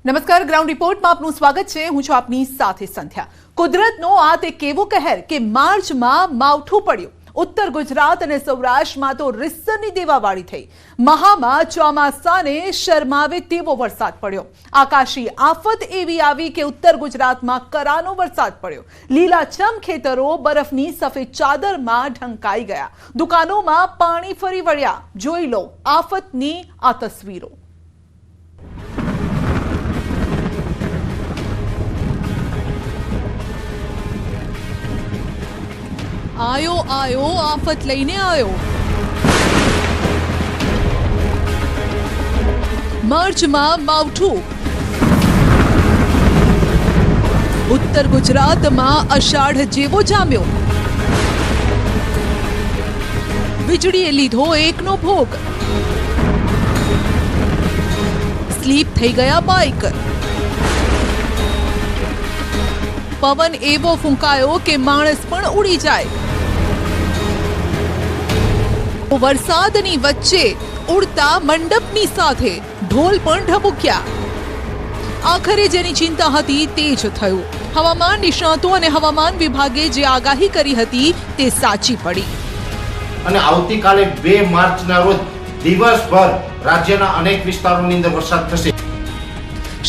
નમસ્કાર, ગ્રાઉન્ડ રિપોર્ટમાં આપનું સ્વાગત છે। હું છું આપની સાથે સંધ્યા। કુદરતનો આ તે કેવો કહેર કે માર્ચમાં માવઠું પડ્યું। ઉત્તર ગુજરાત અને સૌરાષ્ટ્રમાં તો રીસની દેવાવાળી થઈ। મહામાં ચોમાસાને શરમાવે તેવો વરસાદ પડ્યો। આકાશી આફત એવી આવી કે ઉત્તર ગુજરાતમાં કરાનો વરસાદ પડ્યો। લીલાછમ ખેતરો બરફની સફેદ ચાદરમાં ઢંકાઈ ગયા। દુકાનોમાં પાણી ફરી વળ્યા। જોઈ લો આફતની આ તસવીરો। आयो आयो आफत लईने आयो। मार्चમાં માવઠું। ઉત્તર ગુજરાતમાં અષાઢ જેવો જામ્યો। વીજળીએ લીધો એકનો ભોગ। સ્લીપ થઈ ગયા બાઇક। પવન એવો ફૂંકાયો કે માણસ પણ ઉડી જાય। વરસાદની વચ્ચે ઉડતા મંડપની સાથે ઢોલ પણ ઢબુક્યા। આખરે જેની ચિંતા હતી તે જ થયું। હવામાન નિષ્ણાતો અને હવામાન વિભાગે જે આગાહી કરી હતી તે સાચી પડી। અને આવતીકાલે 2 માર્ચના રોજ દિવસભર રાજ્યના અનેક વિસ્તારોની અંદર વરસાદ થશે।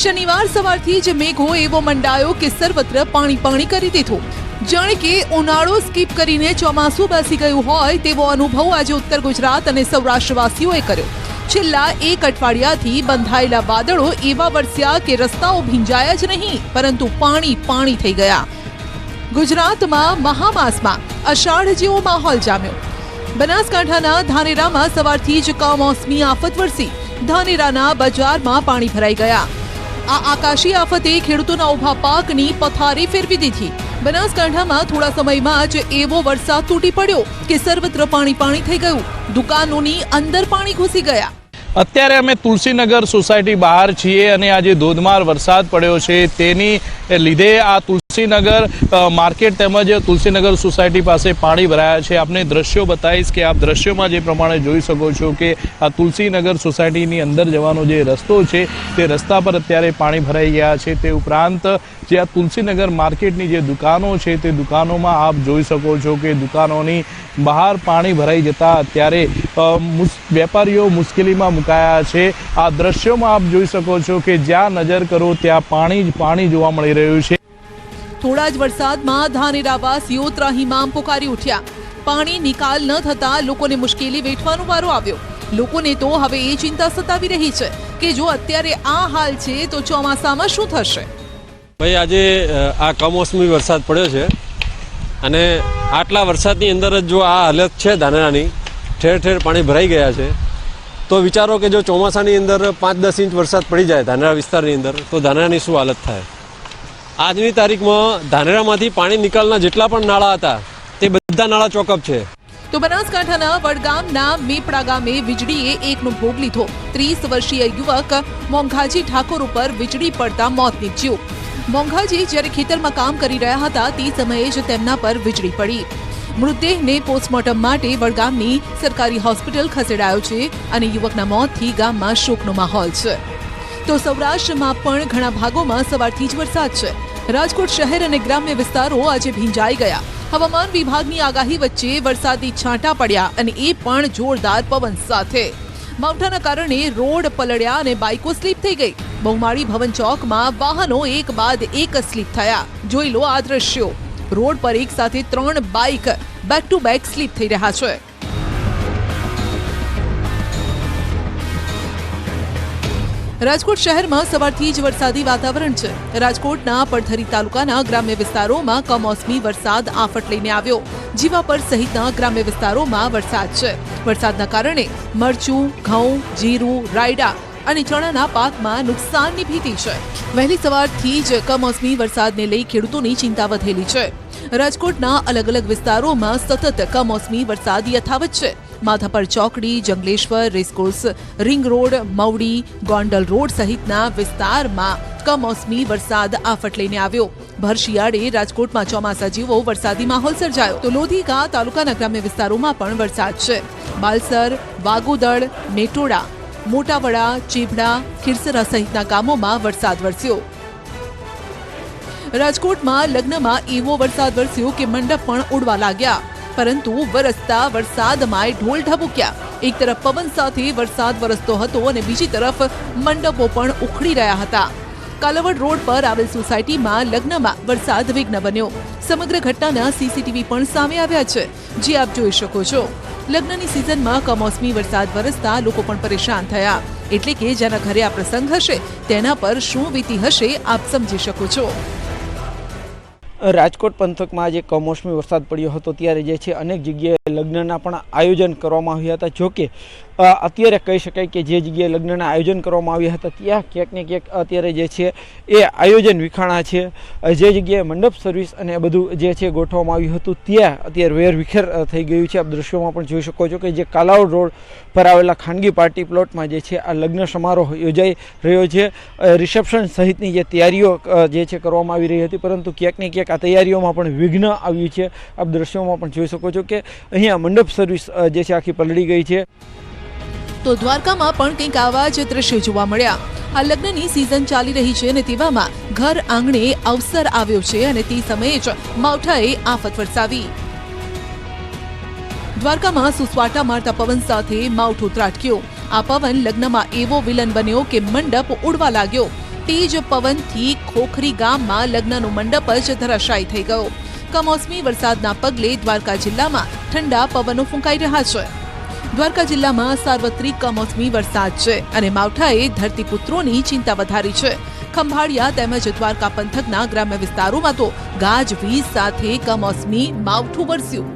શનિવાર સવારથી જ મેઘો એવો મંડાયો કે સર્વત્ર પાણી પાણી કરી દીધું। જાણે કે ઉનાળો સ્કીપ કરીને ચોમાસું બેસી ગયું હોય તેવો અનુભવ આજે ઉત્તર ગુજરાત અને સૌરાષ્ટ્રવાસીઓએ કર્યો। છેલ્લા એક અઠવાડિયાથી બંધાયેલા વાદળો એવા વરસ્યા કે રસ્તાઓ ભીંજાયા જ નહીં પરંતુ પાણી પાણી થઈ ગયા। ગુજરાતમાં મહામાસમાં અષાઢ જેવો માહોલ જામ્યો। બનાસકાંઠાના ધાનેરામાં સવારથી જ કમોસમી આફત વરસી। ધાનેરાના બજારમાં પાણી ભરાઈ ગયા। આ આકાશી આફતે ખેડૂતોના ઉભા પાકની પથારી ફેરવી દીધી। બનાસકાંઠામાં થોડા સમયમાં જ એવો વરસાદ તૂટી પડ્યો કે સર્વત્ર પાણી પાણી થઈ ગયું। દુકાનોની અંદર પાણી ઘૂસી ગયા। અત્યારે અમે તુલસીનગર સોસાયટી બહાર છીએ અને આજે ધોધમાર વરસાદ પડ્યો છે તેની લીધે આ તુલસીનગર માર્કેટ તેમજ તુલસીનગર સોસાયટી પાસે પાણી ભરાયા છે। આપને દ્રશ્યો બતાવીશ કે આપ દ્રશ્યોમાં જે પ્રમાણે જોઈ શકો છો કે આ તુલસીનગર સોસાયટીની અંદર જવાનો જે રસ્તો છે તે રસ્તા પર અત્યારે પાણી ભરાઈ ગયા છે। તે ઉપરાંત જે આ તુલસીનગર માર્કેટની જે દુકાનો છે તે દુકાનોમાં આપ જોઈ શકો છો કે દુકાનોની બહાર પાણી ભરાઈ જતા અત્યારે વેપારીઓ મુશ્કેલીમાં મુકાયા છે। આ દ્રશ્યોમાં આપ જોઈ શકો છો કે જ્યાં નજર કરો ત્યાં પાણી જ પાણી જોવા મળી રહ્યું છે। થોડા જ વરસાદમાં ધાનેરાવાસીઓ ત્રાહિમામ પુકારી ઉઠ્યા। પાણી નિકાલ ન થતા લોકોને મુશ્કેલી વેઠવાનો વારો આવ્યો। લોકોને તો હવે એ ચિંતા સતાવી રહી છે કે જો અત્યારે આ હાલ છે તો ચોમાસામાં શું થશે। ભાઈ આજે આ કમોસમી વરસાદ પડ્યો છે અને આટલા વરસાદની અંદર જ જો આ હાલત છે ધાનેરાની, ઠેર ઠેર પાણી ભરાઈ ગયા છે તો વિચારો કે જો ચોમાસાની અંદર 5-10 ઇંચ વરસાદ પડી જાય ધાનેરા વિસ્તારની અંદર તો ધાનેરાની શું હાલત થાય। આજની તારીખમાં ધાનેરામાંથી પાણી નિકાલના જેટલા પણ નાળા હતા તે બધા નાળા ચોકઅપ છે। તો બનાસકાંઠાના વડગામના મેપડા ગામે વીજળીએ એકનો ભોગ લીધો। 30 વર્ષીય યુવક મોંઘાજી ઠાકોર ઉપર વીજળી પડતા મોત નીપજ્યું। મોંઘાજી જ્યારે ખેતરમાં કામ કરી રહ્યા હતા તે સમયે જ તેમના પર વીજળી પડી। મૃતદેહને પોસ્ટમોર્ટમ માટે વડગામની સરકારી હોસ્પિટલ ખસેડાયો છે અને યુવકના મોતથી ગામમાં શોકનો માહોલ છે। તો સૌરાષ્ટ્રમાં પણ ઘણા ભાગોમાં સવારથી જ વરસાદ છે। રાજકોટ શહેર અને ગ્રામ્ય વિસ્તારો આજે ભીંજાઈ ગયા। હવામાન વિભાગની આગાહી વચ્ચે વરસાદી છાંટા પડ્યા અને એ પણ જોરદાર પવન સાથે। માવઠાના કારણે રોડ પલળ્યા અને બાઇકો સ્લીપ થઈ ગઈ। બહુમાળી ભવન ચોકમાં વાહનો એક બાદ એક સ્લીપ થયા। જોઈ લો આ દ્રશ્યો। રોડ પર એક સાથે 3 bike back to back sleep થઈ રહ્યા છે। રાજકોટ શહેરમાં સવારથી જ વરસાદી વાતાવરણ છે। રાજકોટના પડધરી તાલુકાના ગ્રામ્ય વિસ્તારોમાં કમોસમી વરસાદ આફત લઈને આવ્યો। જીવાપર સહિતના ગ્રામ્ય વિસ્તારોમાં વરસાદ છે। વરસાદના કારણે મરચું, ઘઉં, જીરું, રાયડા અને ચણાના પાકમાં નુકસાનની ભીતિ છે। વહેલી સવારથી જ કમોસમી વરસાદને લઈ ખેડૂતોની ચિંતા વધેલી છે। રાજકોટના અલગ અલગ વિસ્તારોમાં સતત કમોસમી વરસાદ યથાવત છે। માધાપર ચોકડી, Jangleshwar, racecourse, ring road, Mavdi, Gondal road સહિતના વિસ્તારમાં કમોસમી વરસાદ આફત લઈને આવ્યો। ભર શિયાળે રાજકોટમાં ચોમાસા જેવો વરસાદી માહોલ સર્જાયો તો લોધિકા તાલુકાના ગ્રામ્ય વિસ્તારોમાં પણ વરસાદ છે। બાલસર, વાગોદડ, મેટોડા, મોટાવડા, ચીભડા, ખીરસરા સહિતના ગામોમાં વરસાદ વરસ્યો. રાજકોટમાં લગ્નમાં એવો વરસાદ વરસ્યો કે મંડપ પણ ઉડવા લાગ્યા. પરંતુ વરસતા વરસાદમાં ઢોલ ઢબુક્યા. એક તરફ પવન સાથે વરસાદ વરસતો હતો અને બીજી તરફ મંડપો પણ ઉખડી રહ્યા હતા. કાલાવડ રોડ પર આવેલ સોસાયટીમાં લગ્નમાં વરસાદ વિઘ્ન બન્યો. સમગ્ર ઘટનાના સીસીટીવી પણ સામે આવ્યા છે, જે આપ જોઈ શકો છો. લગ્નની સિઝનમાં કમોસમી વરસાદ વરસતા લોકો પણ પરેશાન થયા. એટલે કે જેના ઘરે આ પ્રસંગ હશે તેના પર શું વીતી હશે આપ સમજી શકો છો. રાજકોટ પંથકમાં જે કમોસમી વરસાદ પડ્યો હતો ત્યારે જે છે અનેક જગ્યાએ લગ્નના પણ આયોજન કરવામાં આવ્યા હતા. જોકે અત્યારે કહી શકાય કે જે જગ્યાએ લગ્નના આયોજન કરવામાં આવ્યા હતા ત્યાં ક્યાંક ને ક્યાંક અત્યારે જે છે એ આયોજન વિખાણા છે. જે જગ્યાએ મંડપ સર્વિસ અને બધું જે છે ગોઠવવામાં આવ્યું હતું ત્યાં અત્યારે વેરવિખેર થઈ ગયું છે. આપ દ્રશ્યોમાં પણ જોઈ શકો છો કે જે કાલાવડ રોડ પર આવેલા ખાનગી પાર્ટી પ્લોટમાં જે છે આ લગ્ન સમારોહ યોજાઈ રહ્યો છે. રિસેપ્શન સહિતની જે તૈયારીઓ જે છે કરવામાં આવી રહી હતી, પરંતુ ક્યાંક ને ક્યાંક આ તૈયારીઓમાં પણ વિઘ્ન આવ્યું છે. આપ દ્રશ્યોમાં પણ જોઈ શકો છો કે અહીંયા મંડપ સર્વિસ જે છે આખી પલળી ગઈ છે. તો દ્વારકામાં પણ કંઈક આવા જ દ્રશ્યો જોવા મળ્યા. આ લગ્નની સિઝન ચાલી રહી છે અને તેવામાં ઘર આંગણે અવસર આવ્યો છે અને તે સમયે જ માવઠાએ આફત વરસાવી. દ્વારકામાં સુસવાટા મારતા પવન સાથે માવઠું ત્રાટક્યો. આ પવન લગ્નમાં એવો વિલન બન્યો કે મંડપ ઉડવા લાગ્યો. તે જ પવનથી ખોખરી ગામમાં લગ્નનો મંડપ જ ધરાશાયી થઈ ગયો. કમોસમી વરસાદના પગલે દ્વારકા જિલ્લામાં ઠંડા પવનો ફૂંકાઈ રહ્યા છે. દ્વારકા જિલ્લામાં સાર્વત્રિક કમોસમી વરસાદ છે અને માવઠાએ ધરતીપુત્રોની ચિંતા વધારી છે. ખંભાળિયા તેમજ દ્વારકા પંથકના ગ્રામ્ય વિસ્તારોમાં તો ગાજવીજ સાથે કમોસમી માવઠું વરસ્યું.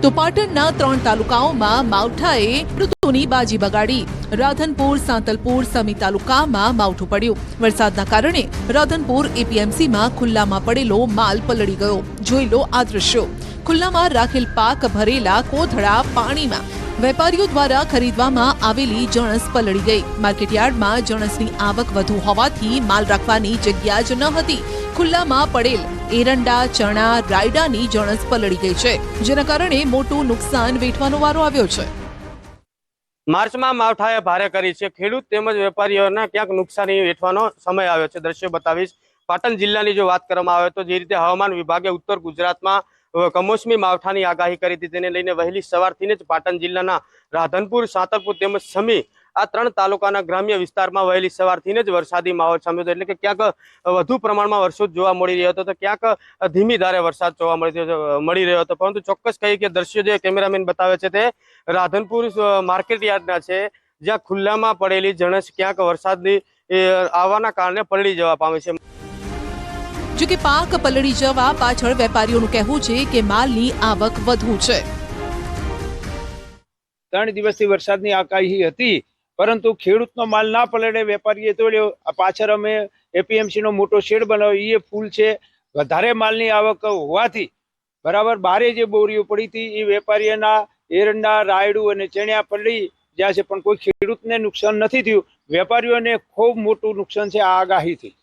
તો પાટણના 3 તાલુકાઓમાં માવઠાએ ઋતુની બાજી બગાડી. રાધનપુર, સાંતલપુર, સમી તાલુકામાં માવઠું પડ્યું. વરસાદના કારણે રાધનપુર એપીએમસીમાં ખુલ્લામાં પડેલો માલ પલળી ગયો. જોઈ લો આ દ્રશ્યો. ખુલ્લામાં રાખેલ પાક ભરેલા કોથળા પાણીમાં. વેપારીઓ દ્વારા ખરીદવામાં આવેલી જણસ પલળી ગઈ. માર્કેટયાર્ડમાં જણસની આવક વધુ હોવાથી માલ રાખવાની જગ્યા જ ન હતી. ખુલ્લામાં પડેલ એરંડા, ચણા, રાયડાની જણસ પલળી ગઈ છે, જેના કારણે મોટું નુકસાન વેઠવાનો વારો આવ્યો છે. માર્ચમાં માવઠાએ ભારે કરી છે. ખેડૂત તેમજ વેપારીઓને ક્યાંક નુકસાની વેઠવાનો સમય આવ્યો છે. દ્રશ્યો બતાવીશ. પાટણ જિલ્લાની જો વાત કરવામાં આવે તો જે રીતે હવામાન વિભાગે ઉત્તર ગુજરાતમાં કમોસમી માવઠાની આગાહી કરી હતી, તેને લઈને વહેલી સવારથી જ પાટણ જિલ્લાના રાધનપુર, સાંતલપુર તેમજ સમી આ 3 તાલુકાના ગ્રામ્ય વિસ્તારમાં વહેલી સવારથી જ વરસાદી માહોલ સામ્યો હતો. એટલે કે ક્યાંક વધુ પ્રમાણમાં વરસાદ જોવા મળી રહ્યો હતો, તો ક્યાંક ધીમી ધારે વરસાદ જોવા મળી રહ્યો હતો. પરંતુ ચોક્કસ કહીએ કે દ્રશ્યો જે કેમેરામેન બતાવે છે તે રાધનપુર માર્કેટ યાર્ડના છે, જ્યાં ખુલ્લામાં પડેલી જણસ ક્યાંક વરસાદની આવવાના કારણે પલળી જવા પામે છે. જો કે પાક પલળી જવા પાછળ વેપારીઓનું કહેવું છે કે માલની આવક વધુ છે. 3 દિવસથી વરસાદની આગાહી હતી, પરંતુ ખેડૂતનો માલ ના પલળે વેપારીએ તોડ્યો. પાછળ અમે એપીએમસી નો મોટો શેડ બનાવ્યો, એ ફૂલ છે. વધારે માલની આવક હોવાથી બરાબર બારે જે બોરીઓ પડી હતી એ વેપારીઓના એરંડા, રાયડું અને ચણિયા પલળી જ્યાં છે, પણ કોઈ ખેડૂતને નુકસાન નથી થયું. વેપારીઓને ખૂબ મોટું નુકસાન છે આ આગાહીથી.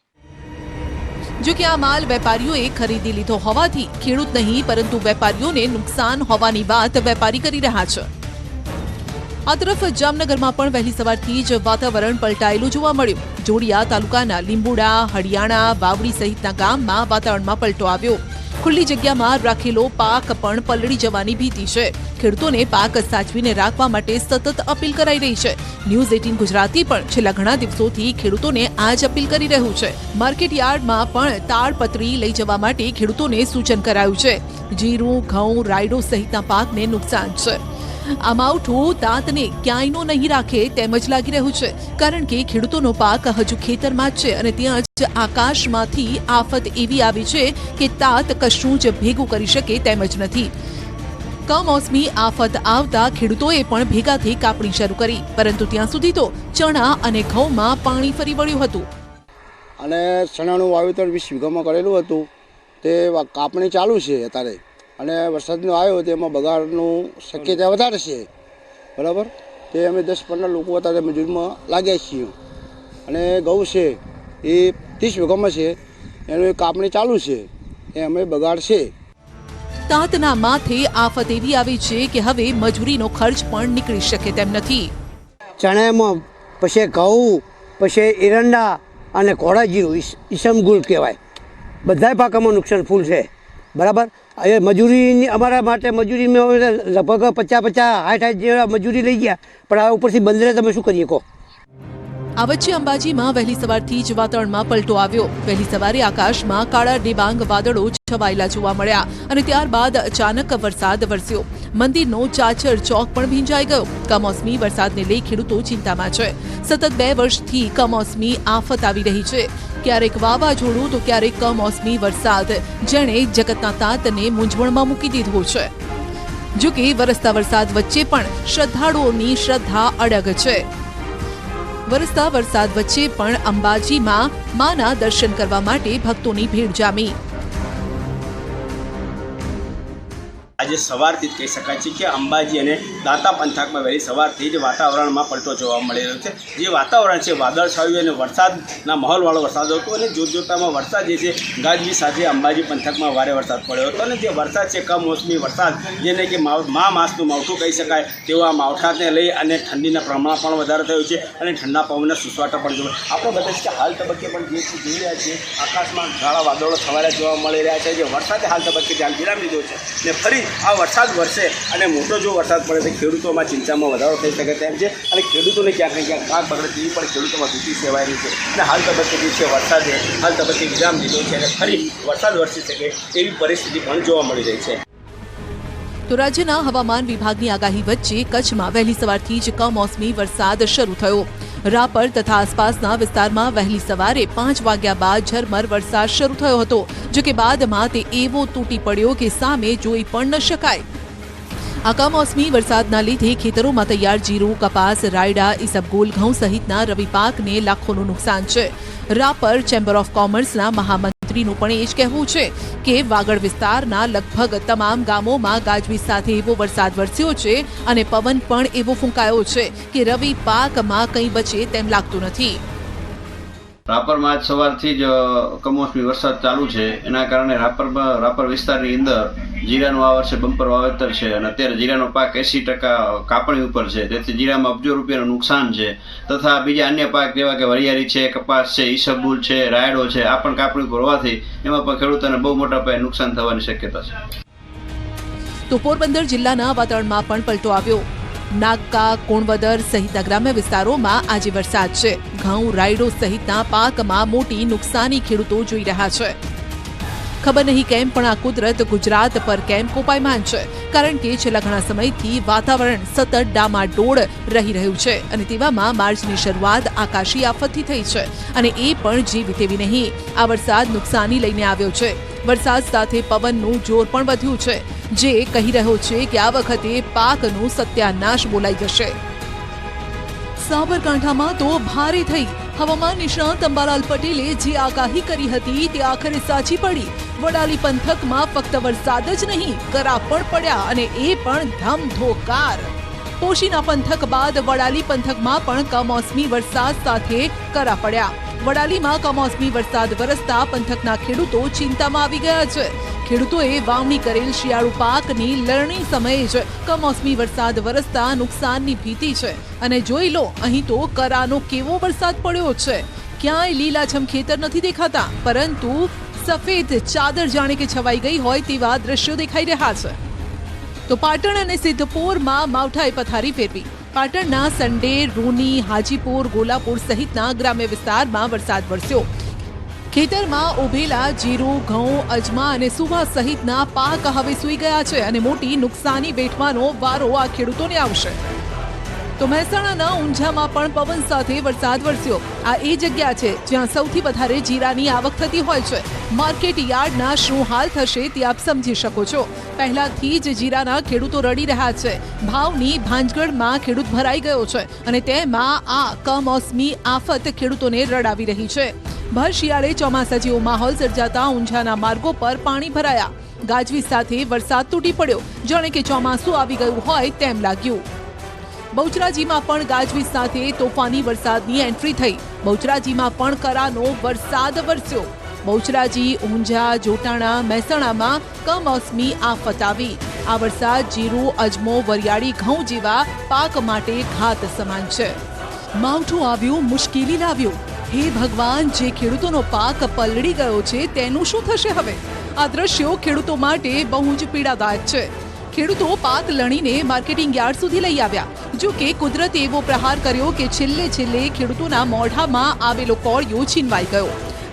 જો કે આ માલ વેપારીઓએ ખરીદી લીધો હોવાથી ખેડૂત નહીં પરંતુ વેપારીઓને નુકસાન હોવાની વાત વેપારી કરી રહ્યા છે. આ તરફ જામનગરમાં પણ વહેલી સવારથી જ વાતાવરણ પલટાયેલું જોવા મળ્યું. જોડિયા તાલુકાના લીંબુડા, હડિયાણા, વાવડી સહિતના ગામમાં વાતાવરણમાં પલટો આવ્યો. ખુલ્લી જગ્યામાં રાખેલો પાક પણ પલળી જવાની ભીતિ છે. ખેડૂતોને પાક સાચવીને રાખવા માટે સતત અપીલ કરાઈ રહી છે. ન્યૂઝ 18 ગુજરાતી પણ છેલ્લા ઘણા દિવસોથી ખેડૂતોને આ જ અપીલ કરી રહ્યું છે. માર્કેટ યાર્ડમાં પણ તાડપત્રી લઈ જવા માટે ખેડૂતોને સૂચન કરાયું છે. જીરું, ઘઉં, રાયડો સહિતના પાકને નુકસાન છે. આ માવઠું દાંતને ક્યાંયનો નહીં રાખે તેમ જ લાગી રહ્યું છે, કારણ કે ખેડૂતોનો પાક હજુ ખેતરમાં જ છે અને ત્યાં જ આકાશમાંથી આફત એવી આવી છે કે તાત કશું જ ભેગું કરી શકે તેમ જ નથી. કમોસમી આફત આવતા ખેડૂતોએ પણ ભેગાથી કાપણી શરૂ કરી, પરંતુ ત્યાં સુધી તો ચણા અને ઘઉંમાં પાણી ફરી વળ્યું હતું. અને ચણાનું વાવેતર 20 વીઘામાં કરેલું હતું, તે કાપણી ચાલુ છે અત્યારે. અને વરસાદનો આવ્યો તેમાં બગાડનું શક્યતા વધારે છે, બરાબર. તે અમે 10-15 લોકો અત્યારે મજૂરમાં લાગ્યા છીએ. અને ઘઉં છે એ 30 વીઘામાં છે, એનું કાપણી ચાલુ છે, એ અમે બગાડ છે. તાતના માથે આફત એવી આવી છે કે હવે મજૂરીનો ખર્ચ પણ નીકળી શકે તેમ નથી. ચણામાં, પછી ઘઉં, પછી એરંડા અને કોળાજીરું ઈસમગુલ કહેવાય, બધાય પાકોમાં નુકસાન ફૂલ છે. બરાબર. એ મજૂરીની અમારા માટે મજૂરીમાં લગભગ 50-60 જેવા મજૂરી લઈ ગયા, પણ આ ઉપરથી બંદરે તમે શું કરીએ કહો. આ વચ્ચે અંબાજીમાં વહેલી સવારથી જ વાતાવરણમાં પલટો આવ્યો. વહેલી સવારે આકાશમાં કાળા ડિબાંગ વાદળો છવાયેલા જોવા મળ્યા અને ત્યારબાદ અચાનક વરસાદ વરસ્યો. મંદિરનો ચાચર ચોક પણ ભીંજાઈ ગયો. કમોસમી વરસાદને લઈ ખેડૂતો ચિંતામાં છે. સતત 2 વર્ષથી કમોસમી આફત આવી રહી છે. ક્યારેક વાવાઝોડું તો ક્યારેક કમોસમી વરસાદ, જેણે જગતના તાતને મૂંઝવણમાં મૂકી દીધો છે. જો કે વરસતા વરસાદ વચ્ચે પણ શ્રદ્ધાળુઓની શ્રદ્ધા અડગ છે. વરસતા વરસાદ વચ્ચે પણ અંબાજીમાં માના દર્શન કરવા માટે ભક્તોની ભીડ જામી. આજે સવારથી જ કહી શકાય છે કે અંબાજી અને દાંતા પંથકમાં વહેલી સવારથી જ વાતાવરણમાં પલટો જોવા મળી રહ્યો છે. જે વાતાવરણ છે વાદળછાયું અને વરસાદના માહોલવાળો વરસાદ હતો અને જોતજોતામાં વરસાદ જે છે ગાજવી સાથે અંબાજી પંથકમાં ભારે વરસાદ પડ્યો હતો. અને જે વરસાદ છે કમોસમી વરસાદ, જેને કે મા માસનું માવઠું કહી શકાય તેવા માવઠાને લઈ અને ઠંડીના પ્રમાણ પણ વધારે થયું છે અને ઠંડા પવનના સુસવાટા પણ જોવા. આપણે બતાવીશ કે હાલ તબક્કે પણ જે જોઈ રહ્યા છીએ આકાશમાં કાળા વાદળો છવાયેલા જોવા મળી રહ્યા છે. જે વરસાદે હાલ તબક્કે ધ્યાન વિરામ લીધો છે ને ફરી આ વરસાદ વરસે અને મોટો જો વરસાદ પડે તો ખેડૂતોમાં ચિંતામાં વધારો થઈ શકે તેમ છે અને ખેડૂતોને ક્યાંક ને ક્યાંક કાગ બગડે તેવી પણ ખેડૂતોમાં ભીતિ સેવાઈ રહી છે. અને હાલ તબક્કે જે છે વરસાદે હાલ તબક્કે વિરામ લીધો છે અને ફરી વરસાદ વરસી શકે એવી પરિસ્થિતિ પણ જોવા મળી રહી છે. તો રાજ્યના હવામાન વિભાગની આગાહી વચ્ચે કચ્છમાં વહેલી સવારથી જ કમોસમી વરસાદ શરૂ થયો. રાપર તથા આસપાસના વિસ્તારમાં વહેલી સવારે 5 વાગ્યા બાદ ઝરમર વરસાદ શરૂ થયો હતો. જો કે બાદમાં તે એવો તૂટી પડ્યો કે સામે જોઈ પણ ન શકાય. આ કમોસમી વરસાદના લીધે ખેતરોમાં તૈયાર જીરું, કપાસ, રાયડા, ઈસબગુલ, ઘઉં સહિતના રવિ પાકને લાખોનું નુકસાન છે. રાપર ચેમ્બર ઓફ કોમર્સના મહામંત્રીનું પણ એ જ કહેવું છે કે વાગડ વિસ્તારના લગભગ તમામ ગામોમાં ગાજવીજ સાથે એવો વરસાદ વરસ્યો છે અને પવન પણ એવો ફૂંકાયો છે કે રવિ પાકમાં કંઈ બચે તેમ લાગતું નથી. રાપરમાં આજ સવારથી જ કમોસમી વરસાદ ચાલુ છે. એના કારણે રાપર વિસ્તારની અંદર જીરાનું આ વર્ષે બમ્પર વાવેતર છે અને અત્યારે જીરાનો પાક 80% કાપણી ઉપર છે. તેથી જીરામાં અબજો રૂપિયાનું નુકસાન છે. તથા બીજા અન્ય પાક જેવા કે વરિયાળી છે, કપાસ છે, ઈસબગુલ છે, રાયડો છે, આ પણ કાપણી ઉપર હોવાથી એમાં પણ ખેડૂતોને બહુ મોટા પાયે નુકસાન થવાની શક્યતા છે. તો પોરબંદર જિલ્લાના વાતાવરણમાં પણ પલટો આવ્યો. નાગકા, કોણવદર સહિતના ગ્રામ્ય વિસ્તારોમાં આજે વરસાદ છે. ઘઉં, રાયડો સહિતના પાકમાં મોટી નુકસાની ખેડૂતો જોઈ રહ્યા છે. ખબર નહીં કેમ પણ આ કુદરત ગુજરાત પર કેમ કોપાયમાન છે, કારણ કે છેલ્લા ઘણા સમયથી વાતાવરણ સતત ડામાડોળ રહી રહ્યું છે અને તેવામાં માર્ચની શરૂઆત આકાશી આફતથી થઈ છે અને એ પણ જેવી તેવી નહીં. આ વરસાદ નુકસાની લઈને આવ્યો છે. વરસાદ સાથે પવનનું જોર પણ વધ્યું છે, જે કહી રહ્યો છે કે આ વખતે પાકનું સત્યાનાશ બોલાઈ જશે. સાબરકાંઠામાં તો ભારે થઈ. હવામાન નિષ્ણાત અંબાલાલ પટેલે જે આગાહી કરી હતી તે આખરે સાચી પડી. વડાલી પંથકમાં ફક્ત વરસાદ જ નહીં, કરા પણ પડ્યા અને એ પણ ધમધોકાર. પોશીના પંથક બાદ વડાલી પંથકમાં પણ કમોસમી વરસાદ સાથે કરા પડ્યા. વડાલીમાં કમોસમી વરસાદ વરસતા પંથકના ખેડૂતો ચિંતામાં આવી ગયા છે. ખેડૂતોએ વાવણી કરેલ શિયાળુ પાકની લણણી સમયે જ કમોસમી વરસાદ વરસતા નુકસાનની ભીતિ છે. અને જોઈ લો, અહીં તો કરાનો કેવો વરસાદ પડ્યો છે. ક્યાંય લીલાછમ ખેતર નથી દેખાતા, પરંતુ સફેદ ચાદર જાણે કે છવાઈ ગઈ હોય તેવા દ્રશ્યો દેખાઈ રહ્યા છે. તો પાટણ અને સિદ્ધપુરમાં માવઠાએ પથારી ફેરવી. પાટણના સંડેર, રૂની, હાજીપુર, ગોલાપુર સહિતના ગ્રામ્ય વિસ્તારમાં વરસાદ વરસ્યો. ખેતરમાં ઉભેલા જીરું, ઘઉં, અજમા અને સુવા સહિતના પાક હવે સૂઈ ગયા છે અને મોટી નુકસાની વેઠવાનો વારો આ ખેડૂતોને આવશે. તો મહેસાણાના ઊંઝામાં પણ પવન સાથે વરસાદ વરસ્યો. આ એ જગ્યા છે જ્યાં સૌથી વધારે જીરાની આવક થતી હોય છે. માર્કેટ યાર્ડના શું હાલ થશે તે આપ સમજી શકો છો. પહેલાથી જ જીરાના ખેડૂતો રડી રહ્યા છે. ભાવની ભાંજગડમાં ખેડૂત ભરાઈ ગયો છે અને તેમાં આ કમોસમી આફત ખેડૂતોને રડાવી રહી છે. ભર શિયાળે ચોમાસા જેવો માહોલ સર્જાતા ઊંઝાના માર્ગો પર પાણી ભરાયા. ગાજવીજ સાથે વરસાદ તૂટી પડ્યો, જાણે કે ચોમાસું આવી ગયું હોય તેમ લાગ્યું. બહુચરાજીમાં પણ ગાજવીજ સાથે તોફાની વરસાદની એન્ટ્રી થઈ. બહુચરાજીમાં પણ કરાનો વરસાદ વરસ્યો. બહુચરાજી, ઊંઝા, જોટાણા, મહેસાણામાં કમોસમી આફત આવી. આ વરસાદ જીરું, અજમો, વરિયાળી, ઘઉં જેવા પાક માટે ઘાત સમાન છે. માવઠું આવ્યું, મુશ્કેલી લાવ્યું. હે ભગવાન, જે ખેડૂતોનો પાક પલળી ગયો છે તેનું શું થશે હવે? આ દ્રશ્યો ખેડૂતો માટે બહુ જ પીડાદાયક છે. ખેડૂતો પાક લણીને માર્કેટિંગ યાર્ડ સુધી લઈ આવ્યા. જો કે કુદરતે એવો પ્રહાર કર્યો કે છેલ્લે ખેડૂતોના મોઢામાં આવેલો કોળિયો છીનવાઈ ગયો.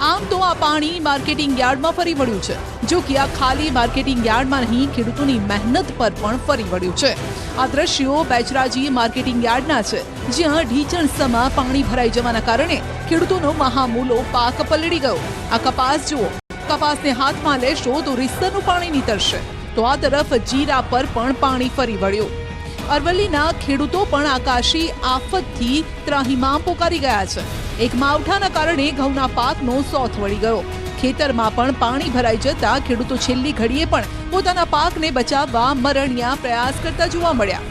આમ તો આ પાણી માર્કેટિંગ યાર્ડમાં ફરી વળ્યું છે. જો કે આ ખાલી માર્કેટિંગ યાર્ડમાં નહીં, ખેડૂતોની મહેનત પર પણ ફરી વળ્યું છે. આ દ્રશ્યો બેચરાજી માર્કેટિંગ યાર્ડના છે, જ્યાં ઢીચણ સમા પાણી ભરાઈ જવાના કારણે ખેડૂતોનો મહામૂલો પાક પલળી ગયો. આ કપાસ જુઓ, કપાસને હાથમાં લેશો તો રીસરનું પાણી નીતરશે. તો આ તરફ જીરા પર પણ પાણી ફરી વળ્યું. અરવલ્લીના ખેડૂતો પણ આકાશી આફતથી ત્રાહિમામ પોકારી ગયા છે. એક માવઠાના કારણે ઘઉંના પાકનો સોથ વળી ગયો. ખેતરમાં પણ પાણી ભરાઈ જતા ખેડૂતો છેલ્લી ઘડીએ પણ પોતાના પાકને બચાવવા મરણિયા પ્રયાસ કરતા જોવા મળ્યા.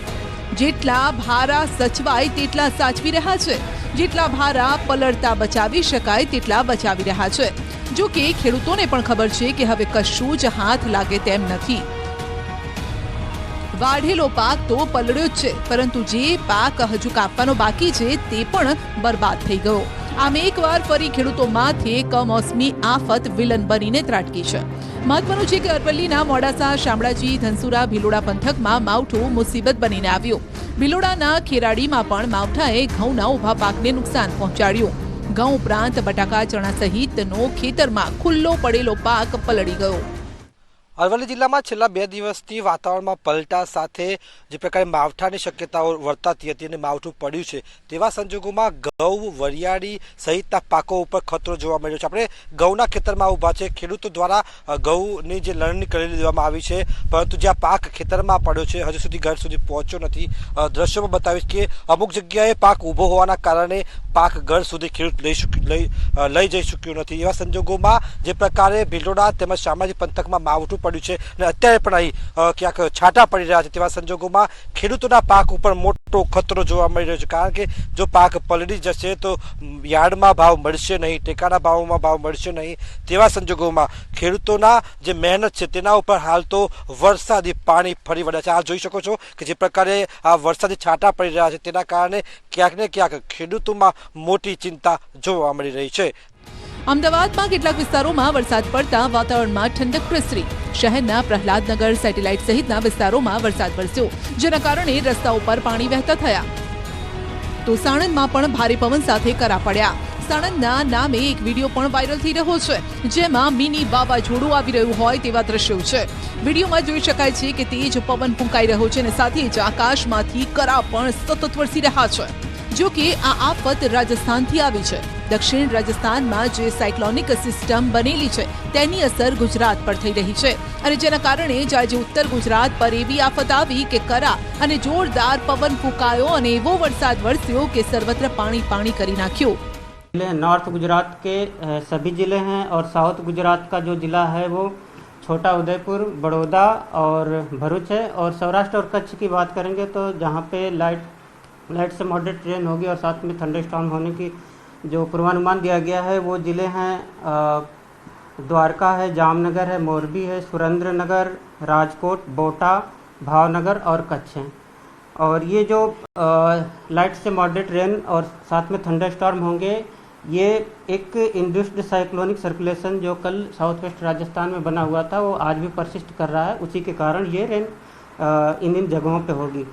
જેટલા ભારા સચવાય તેટલા સાચવી રહ્યા છે, જેટલા ભારા પલળતા બચાવી શકાય તેટલા બચાવી રહ્યા છે. જો કે ખેડૂતોને પણ ખબર છે કે હવે કશું જ હાથ લાગે તેમ નથી. વાઢેલો પાક તો પલળ્યો જ છે, પરંતુ જે પાક હજુ કાપવાનો બાકી છે તે પણ બરબાદ થઈ ગયો. આમ એકવાર ફરી ખેડૂતો માથે કમોસમી આફત વિલન બનીને ત્રાટકી છે. મહત્વનું છે કે અરવલ્લીના મોડાસા, શામળાજી, ધનસુરા, ભિલોડા પંથકમાં માવઠું મુસીબત બનીને આવ્યું. ભિલોડાના ખેરાડીમાં પણ માવઠાએ ઘઉંના ઊભા પાકને નુકસાન પહોંચાડ્યું. ઘઉં ઉપરાંત બટાકા, ચણા સહિતનો ખેતરમાં ખુલ્લો પડેલો પાક પલળી ગયો. અરવલ્લી જિલ્લામાં છેલ્લા 2 દિવસથી વાતાવરણમાં પલટા સાથે જે પ્રકારે માવઠાની શક્યતાઓ વર્તાતી હતી અને માવઠું પડ્યું છે, તેવા સંજોગોમાં ઘઉં, વરિયાળી સહિતના પાકો ઉપર ખતરો જોવા મળ્યો છે. આપણે ઘઉંના ખેતરમાં ઊભા છે. ખેડૂતો દ્વારા ઘઉંની જે લણણી કરી દેવામાં આવી છે, પરંતુ જે આ પાક ખેતરમાં પડ્યો છે હજુ સુધી ઘર સુધી પહોંચ્યો નથી. દ્રશ્યોમાં બતાવીશ કે અમુક જગ્યાએ પાક ઊભો હોવાના કારણે પાક ઘર સુધી ખેડૂત લઈ જઈ શક્યું નથી. એવા સંજોગોમાં જે પ્રકારે ભિલોડા તેમજ શામળાજી પંથકમાં માવઠું પડ્યું છે અને અત્યારે પણ અહીં ક્યાંક છાંટા પડી રહ્યા છે, તેવા સંજોગોમાં ખેડૂતોના પાક ઉપર મોટો ખતરો જોવા મળી રહ્યો છે. કારણ કે જો પાક પલળી જશે તો યાર્ડમાં ભાવ મળશે નહીં, ટેકાના ભાવમાં ભાવ મળશે નહીં. તેવા સંજોગોમાં ખેડૂતોના જે મહેનત છે તેના ઉપર હાલ તો વરસાદી પાણી ફરી વળ્યા છે. આ જોઈ શકો છો કે જે પ્રકારે આ વરસાદી છાંટા પડી રહ્યા છે તેના કારણે ક્યાંક ને ક્યાંક ખેડૂતોમાં મોટી ચિંતા જોવા મળી રહી છે. અમદાવાદમાં કેટલાક વિસ્તારોમાં વરસાદ પડતા વાતાવરણમાં ઠંડક પ્રસરી. શહેરના પ્રહલાદનગર, સેટેલાઇટ સહિતના વિસ્તારોમાં વરસાદ વરસ્યો, જેના કારણે રસ્તાઓ પર પાણી વહેતા થયા. તો સાણંદમાં પણ ભારે પવન સાથે કરા પડ્યા. સાણંદના નામે એક વિડીયો પણ વાયરલ થઈ રહ્યો છે, જેમાં મિની વાવાઝોડું આવી રહ્યું હોય તેવા દ્રશ્યો છે. વિડીયોમાં જોઈ શકાય છે કે તેજ પવન ફૂંકાઈ રહ્યો છે અને સાથે જ આકાશમાંથી કરા પણ સતત વરસી રહ્યા છે. જો કે આ આફત રાજસ્થાનથી આવી છે. દક્ષિણ રાજસ્થાનમાં જે સાયક્લોનિક સિસ્ટમ બનેલી છે તેની અસર ગુજરાત પર થઈ રહી છે અને જેના કારણે જ આજે ઉત્તર ગુજરાત પર એવી આફત આવી કે કરા અને જોરદાર પવન ફૂંકાયો અને एवो वरसाद वरस्यो कि सर्वत्र पानी पानी करी नाख्यो। नॉर्थ गुजरात के सभी ज़िले हैं और साउथ गुजरात का जो ज़िला है वो छोटा उदयपुर, बड़ौदा और भरूच है। और सौराष्ट्र और कच्छ की बात करेंगे तो जहाँ पे लाइट से मॉडरेट रेन होगी और साथ में थंडरस्टॉर्म होने की जो पूर्वानुमान दिया गया है वो ज़िले हैं द्वारका है, जामनगर है, मोरबी है, सुरेंद्रनगर, राजकोट, बोटा, भावनगर और कच्छ हैं। और ये जो लाइट से मॉडरेट रेन और साथ में थंडरस्टॉर्म होंगे, ये एक इंड्यूस्ड साइक्लोनिक सर्कुलेशन जो कल साउथ वेस्ट राजस्थान में बना हुआ था वो आज भी परसिस्ट कर रहा है। उसी के कारण ये रेन इन जगहों पे होगी।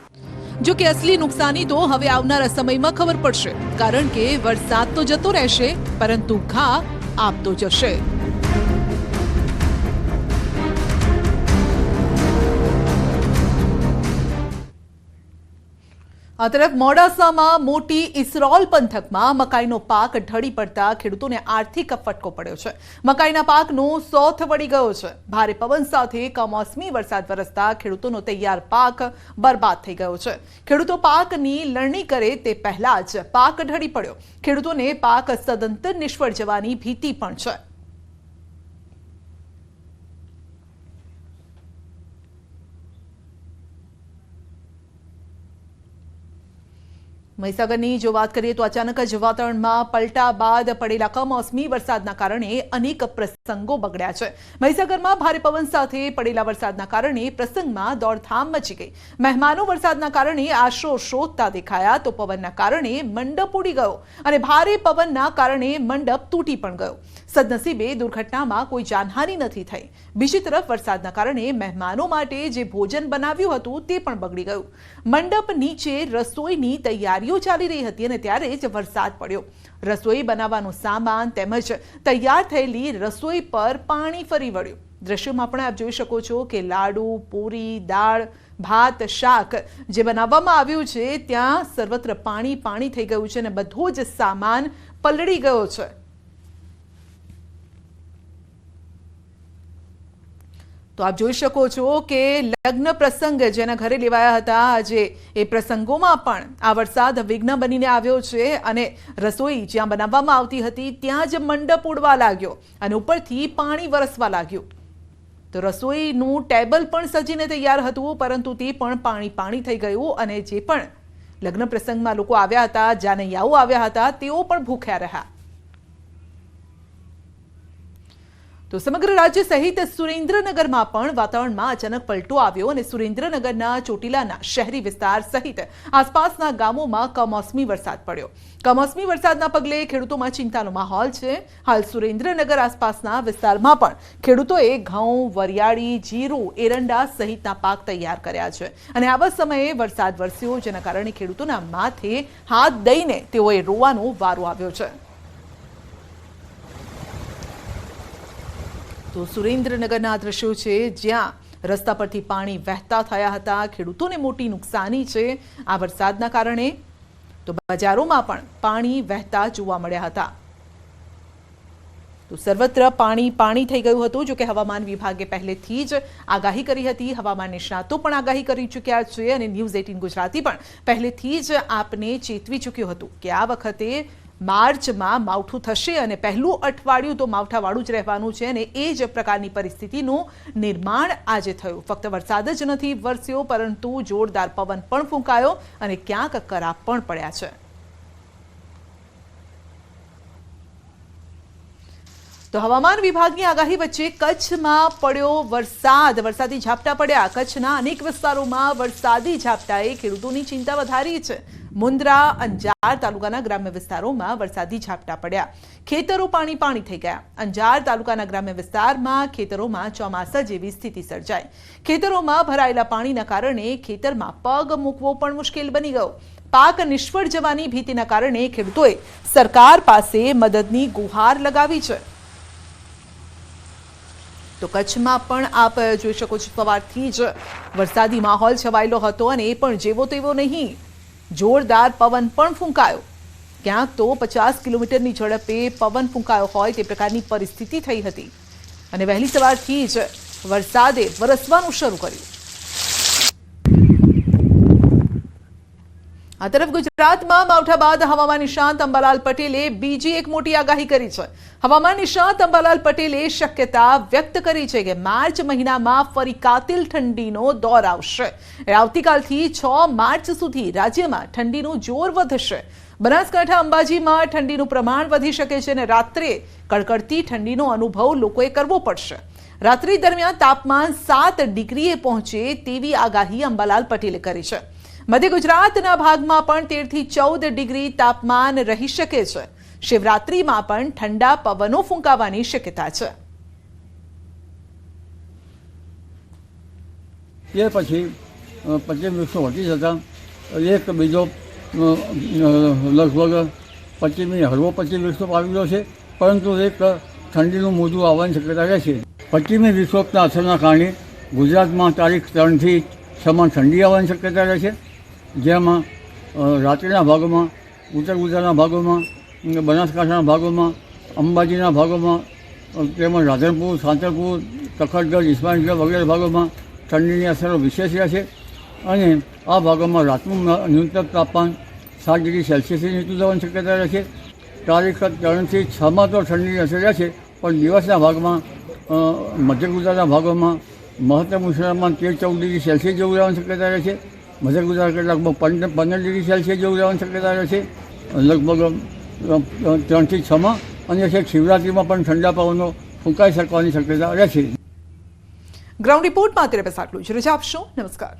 जो कि असली नुकसानी तो हवे आवनारा समयमां खबर पड़शे, कारण के वरसाद तो जतो रहेशे परंतु घा आपतो जशे। आ तरफ मोडासामां मोटी इसरोल पंथकमां मकाईनो पाक ढળી પડતા ખેડૂતોને આર્થિક ફટકો પડ્યો છે। મકાઈના પાકનો સોથ વળી ગયો છે। ભારે પવન સાથે કમોસમી વરસાદ વરસતા ખેડૂતોનો તૈયાર પાક બરબાદ થઈ ગયો છે। ખેડૂતો પાકની લણણી કરે તે પહેલા જ પાક ઢળી પડ્યો। ખેડૂતોને પાક સદંતર નિષ્ફળ જવાની ભીતિ પણ છે। મહીસાગરની જો વાત કરીએ તો અચાનક જ વાતાવરણમાં પલટા બાદ પડેલા કમોસમી વરસાદના કારણે અનેક પ્રસંગો બગડ્યા છે. મહીસાગરમાં ભારે પવન સાથે પડેલા વરસાદના કારણે પ્રસંગમાં દોડધામ મચી ગઈ. મહેમાનો વરસાદના કારણે આશરો શોધતા દેખાયા તો પવનના કારણે મંડપ ઉડી ગયો અને ભારે પવનના કારણે મંડપ તૂટી પણ ગયો. સદનસીબે દુર્ઘટનામાં કોઈ જાનહાનિ નથી થઈ. બીજી તરફ વરસાદના કારણે મહેમાનો માટે જે ભોજન બનાવ્યું હતું તે પણ બગડી ગયું. મંડપ નીચે રસોઈની તૈયારીઓ ચાલી રહી હતી અને ત્યારે જ વરસાદ પડ્યો. રસોઈ બનાવવાનું સામાન તેમજ તૈયાર થયેલી રસોઈ પર પાણી ફરી વળ્યું. દ્રશ્યોમાં પણ આપ જોઈ શકો છો કે લાડુ, પૂરી, દાળ, ભાત, શાક જે બનાવવામાં આવ્યું છે ત્યાં સર્વત્ર પાણી થઈ ગયું છે અને બધો જ સામાન પલળી ગયો છે. તો આપ જોઈ શકો છો કે લગ્ન પ્રસંગ જેના ઘરે લેવાયા હતા આજે એ પ્રસંગોમાં પણ આ વરસાદ વિઘ્ન બનીને આવ્યો છે અને રસોઈ જ્યાં બનાવવામાં આવતી હતી ત્યાં જ મંડપ ઉડવા લાગ્યો અને ઉપરથી પાણી વરસવા લાગ્યું. તો રસોઈનું ટેબલ પણ સજીને તૈયાર હતું પરંતુ તે પણ પાણી થઈ ગયું અને જે પણ લગ્ન પ્રસંગમાં લોકો આવ્યા હતા, જાનૈયાઓ આવ્યા હતા, તેઓ પણ ભૂખ્યા રહ્યા. તો સમગ્ર રાજ્ય સહિત સુરેન્દ્રનગરમાં પણ વાતાવરણમાં અચાનક પલટો આવ્યો અને સુરેન્દ્રનગરના ચોટીલાના શહેરી વિસ્તાર સહિત આસપાસના ગામોમાં કમોસમી વરસાદ પડ્યો. કમોસમી વરસાદના પગલે ખેડૂતોમાં ચિંતાનો માહોલ છે. હાલ સુરેન્દ્રનગર આસપાસના વિસ્તારમાં પણ ખેડૂતોએ ઘઉં, વરિયાળી, જીરું, એરંડા સહિતના પાક તૈયાર કર્યા છે અને આવા સમયે વરસાદ વરસ્યો જેના કારણે ખેડૂતોના માથે હાથ દઈને તેઓએ રોવાનો વારો આવ્યો છે. તો સુરેન્દ્રનગરના દ્રશ્યો છે જ્યાં રસ્તા પરથી પાણી વહેતા થયા હતા. ખેડૂતોને મોટી નુકસાની છે આ વરસાદના કારણે. તો બજારોમાં પણ પાણી વહેતા જોવા મળ્યા હતા. તો સર્વત્ર પાણી થઈ ગયું હતું. જો કે હવામાન વિભાગે પહેલેથી જ આગાહી કરી હતી. હવામાન નિષ્ણાતો પણ આગાહી કરી ચૂક્યા છે અને ન્યૂઝ 18 ગુજરાતી પણ પહેલેથી જ આપને ચેતવી ચૂક્યું હતું કે આ વખતે માર્ચમાં માવઠું થશે અને પહેલું અઠવાડિયું તો માવઠાવાળું જ રહેવાનું છે અને એ જ પ્રકારની પરિસ્થિતિનું નિર્માણ આજે થયું. ફક્ત વરસાદ જ નથી વરસ્યો પરંતુ જોરદાર પવન પણ ફૂંકાયો અને ક્યાંક કરા પણ પડ્યા છે. તો હવામાન વિભાગની આગાહી વચ્ચે કચ્છમાં પડ્યો વરસાદ. વરસાદી ઝાપટા પડ્યા. કચ્છના અનેક વિસ્તારોમાં વરસાદી ઝાપટાએ ખેડૂતોની ચિંતા વધારી છે. મુન્દ્રા, અંજાર તાલુકાના ગ્રામ્ય વિસ્તારોમાં વરસાદી ઝાપટા પડ્યા. ખેતરો પાણી થઈ ગયા. અંજાર તાલુકાના ગ્રામ્ય વિસ્તારમાં ખેતરોમાં ચોમાસા જેવી સ્થિતિ સર્જાઈ. ખેતરોમાં ભરાયેલા પાણીના કારણે ખેતરમાં પગ મૂકવો પણ મુશ્કેલ બની ગયો. પાક નિષ્ફળ જવાની ભીતિના કારણે ખેડૂતોએ સરકાર પાસે મદદની ગુહાર લગાવી છે. તો કચ્છમાં પણ આપ જોઈ શકો છો સવારથી જ વરસાદી માહોલ છવાયેલો હતો અને એ પણ જેવો તેવો નહીં, જોરદાર પવન પણ ફૂંકાયો. ક્યાંક તો 50 કિલોમીટરની ઝડપે પવન ફૂંકાયો હોય તે પ્રકારની પરિસ્થિતિ થઈ હતી અને વહેલી સવારથી જ વરસાદે વરસવાનું શરૂ કર્યું. આ તરફ ગુજરાતમાં માવઠા બાદ હવામાન નિષ્ણાત અંબાલાલ પટેલે બીજી એક મોટી આગાહી કરી છે. હવામાન નિષ્ણાત અંબાલાલ પટેલે શક્યતા વ્યક્ત કરી છે કે માર્ચ મહિનામાં ફરી કાતિલ ઠંડીનો દોર આવશે. આવતીકાલથી 6 માર્ચ સુધી રાજ્યમાં ઠંડીનું જોર વધશે. બનાસકાંઠા અંબાજીમાં ઠંડીનું પ્રમાણ વધી શકે છે અને રાત્રે કડકડતી ઠંડીનો અનુભવ લોકોએ કરવો પડશે. રાત્રિ દરમિયાન તાપમાન 7 ડિગ્રીએ પહોંચે તેવી આગાહી અંબાલાલ પટેલે કરી છે. મધ્ય ગુજરાતના ભાગમાં પણ 13 થી 14 ડિગ્રી તાપમાન રહી શકે છે. શિવરાત્રીમાં પણ ઠંડા પવનો ફૂંકાવાની શક્યતા છે. તે પછી 25 વધી જતા એક બીજો લગભગ 25 હળવો 25 આવી ગયો છે પરંતુ એક ઠંડીનું મોજું આવવાની શક્યતા રહે છે. 25મી વિશ્વના અસરના કારણે ગુજરાતમાં તારીખ 3 થી 6 ઠંડી આવવાની શક્યતા રહે છે. જેમાં રાત્રિના ભાગોમાં, ઉત્તર ગુજરાતના ભાગોમાં, બનાસકાંઠાના ભાગોમાં, અંબાજીના ભાગોમાં તેમજ રાધનપુર, સાંતરપુર, તખતગઢ, ઇસ્માઇલગઢ વગેરે ભાગોમાં ઠંડીની અસરો વિશેષ રહે છે અને આ ભાગોમાં રાતનું ન્યૂનતમ તાપમાન 7 ડિગ્રી સેલ્સિયસથી નીચું જવાની શક્યતા રહે છે. તારીખ 3 થી 6 તો ઠંડીની અસર રહે છે પણ દિવસના ભાગમાં મધ્ય ગુજરાતના ભાગોમાં મહત્તમ ઉષ્ણતામાન 13-14 ડિગ્રી સેલ્સિયસ જેવું રહેવાની શક્યતા રહે છે. મધ્ય ગુજરાત લગભગ 15 ડિગ્રી સેલ્સિયસ જેવું રહેવાની શક્યતા રહે છે, લગભગ 3 થી 6 અને છેક શિવરાત્રિમાં પણ ઠંડા પવનો ફૂંકાઈ શકવાની શક્યતા રહે છે. ગ્રાઉન્ડ રિપોર્ટમાં અત્યારે બસ આટલું જ. રજા આપશો. નમસ્કાર.